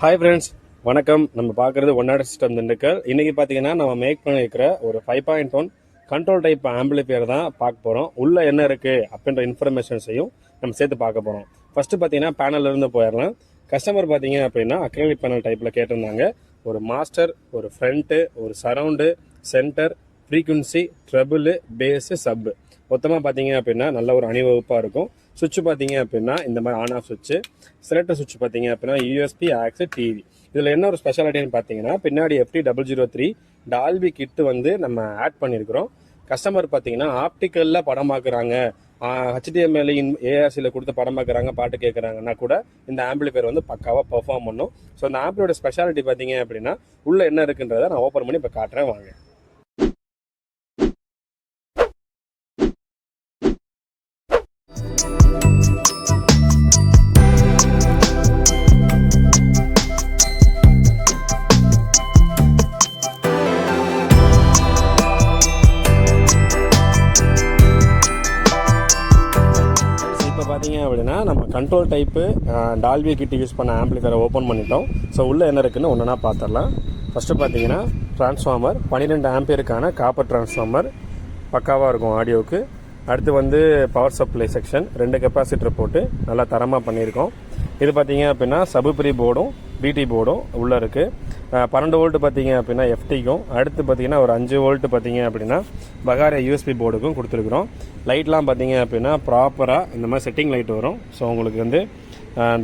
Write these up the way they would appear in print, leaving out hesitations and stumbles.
Hi friends, வணக்கம். நம்ம பார்க்குறது ஒன்னாட சிஸ்டம் திண்டுக்கல். இன்றைக்கி பார்த்தீங்கன்னா நம்ம மேக் பண்ணியிருக்கிற ஒரு 5.1 கண்ட்ரோல் டைப் ஆம்பிளிஃபையர் தான் பார்க்க போகிறோம். உள்ளே என்ன இருக்குது அப்படின்ற இன்ஃபர்மேஷன்ஸையும் நம்ம சேர்த்து பார்க்க போகிறோம். ஃபஸ்ட்டு பார்த்தீங்கன்னா பேனல்லேருந்து போயிடலாம். கஸ்டமர் பார்த்தீங்க அப்படின்னா அக்ரிலிக் பேனல் டைப்பில் கேட்டிருந்தாங்க. ஒரு மாஸ்டர், ஒரு ஃப்ரண்ட்டு, ஒரு surround, centre, frequency, treble, bass, sub மொத்தமாக பார்த்தீங்க அப்படின்னா நல்ல ஒரு அணிவகுப்பாக இருக்கும். சுவிட்ச் பார்த்தீங்க அப்படின்னா இந்த மாதிரி ஆன் ஆஃப் சுவிட்ச், செலக்டர் சுவிட்ச் பார்த்தீங்க அப்படின்னா யூஎஸ்பி, ஆக்ஸ், டிவி. இதில் என்ன ஒரு ஸ்பெஷாலிட்டின்னு பார்த்தீங்கன்னா பின்னாடி FT003 டால்பி கிட்டு வந்து நம்ம ஆட் பண்ணியிருக்கிறோம். கஸ்டமர் பார்த்தீங்கன்னா ஆப்டிக்கலில் படம் பார்க்குறாங்க, HDMI ARCயில் கொடுத்து படம் பார்க்குறாங்க, பாட்டு கேட்குறாங்கன்னா கூட இந்த ஆம்பிளிஃபையர் வந்து பக்காவாக பெர்ஃபார்ம் பண்ணும். ஸோ இந்த ஆம்பிளோட ஸ்பெஷாலிட்டி பார்த்தீங்க அப்படின்னா உள்ளே என்ன இருக்குன்றதை நான் ஓப்பன் பண்ணி இப்போ காட்டுறேன் வாங்க. பார்த்தீங்க அப்படின்னா நம்ம கண்ட்ரோல் டைப்பு டால்பி கிட்ட யூஸ் பண்ண ஆம்பிளிஃபையரை ஓப்பன் பண்ணிட்டோம். ஸோ உள்ளே என்ன இருக்குன்னு ஒன்றுனா பார்த்துடலாம். ஃபஸ்ட்டு பார்த்தீங்கன்னா ட்ரான்ஸ்ஃபார்மர் 12 ஆம்பியருக்கான காப்பர் ட்ரான்ஸ்ஃபார்மர் பக்காவாக இருக்கும் ஆடியோவுக்கு. அடுத்து வந்து பவர் சப்ளை செக்ஷன் 2 கெப்பாசிட்டர் போட்டு நல்லா தரமாக பண்ணியிருக்கோம். இது பார்த்தீங்க அப்படின்னா சபுப்ரி போர்டும் டிடி போர்டும் உள்ளே இருக்குது. 12 வோல்ட் பார்த்தீங்க அப்படின்னா எஃப்டிக்கும், அடுத்து பார்த்தீங்கன்னா ஒரு 5 வோல்ட் பார்த்தீங்க அப்படின்னா பகாரியா யூஎஸ்பி போர்டுக்கும் கொடுத்துருக்குறோம். லைட்லாம் பார்த்தீங்க அப்படின்னா ப்ராப்பராக இந்த மாதிரி செட்டிங் லைட் வரும். ஸோ உங்களுக்கு வந்து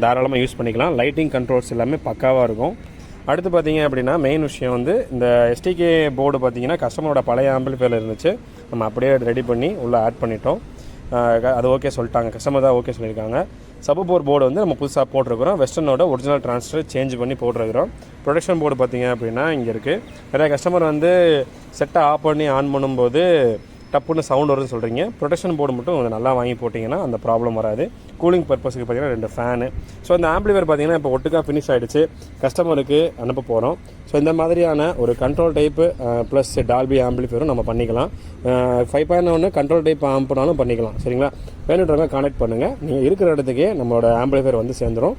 தாராளமாக யூஸ் பண்ணிக்கலாம். லைட்டிங் கண்ட்ரோல்ஸ் எல்லாமே பக்காவாக இருக்கும். அடுத்து பார்த்தீங்க அப்படின்னா மெயின் விஷயம் வந்து இந்த எஸ்டிகே போர்டு பார்த்தீங்கன்னா கஸ்டமரோட பழைய ஆம்பிளிஃபையர் இருந்துச்சு, நம்ம அப்படியே ரெடி பண்ணி உள்ளே ஆட் பண்ணிட்டோம். அது ஓகே சொல்லிட்டாங்க, கஸ்டமர் தான் ஓகே சொல்லியிருக்காங்க. சப்போர்ட் போர்டு வந்து நம்ம புதுசாக போட்டிருக்கிறோம். வெஸ்டர்னோட ஒரிஜினல் ட்ரான்ஸ்ஃபர் சேஞ்ச் பண்ணி போட்டிருக்கிறோம். ப்ரொடக்ஷன் போர்டு பார்த்தீங்க அப்படின்னா இங்கே இருக்குது. நிறைய கஸ்டமர் வந்து செட்டை ஆஃப் பண்ணி ஆன் பண்ணும்போது டப்புன்னு சவுண்ட் வருதுன்னு சொல்கிறீங்க. ப்ரொடக்ஷன் போர்டு மட்டும் கொஞ்சம் நல்லா வாங்கி போட்டிங்கன்னா அந்த ப்ராப்ளம் வராது. கூலிங் பர்பஸுக்கு பார்த்தீங்கன்னா 2 ஃபேனு. ஸோ இந்த ஆம்பிளிஃபையர் பார்த்தீங்கன்னா இப்போ ஒட்டுக்காக ஃபினிஷ் ஆகிடுச்சு, கஸ்டமருக்கு அனுப்ப போகிறோம். ஸோ இந்த மாதிரியான ஒரு கண்ட்ரோல் டைப்பு ப்ளஸ் டால்பி ஆம்பிளிஃபையரும் நம்ம பண்ணிக்கலாம். 5.1 கண்ட்ரோல் டைப் ஆம்பினாலும் பண்ணிக்கலாம். சரிங்களா? வேணுன்றவங்க கான்டாக்ட் பண்ணுங்கள். நீங்கள் இருக்கிற இடத்துக்கே நம்மளோட ஆம்பிளிஃபையர் வந்து சேர்ந்துடும்.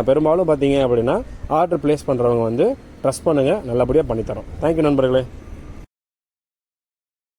பெரும்பாலும் பார்த்தீங்க அப்படின்னா ஆர்டர் ப்ளேஸ் பண்ணுறவங்க வந்து ட்ரஸ்ட் பண்ணுங்கள், நல்லபடியாக பண்ணித்தரோம். தேங்க்யூ நண்பர்களே.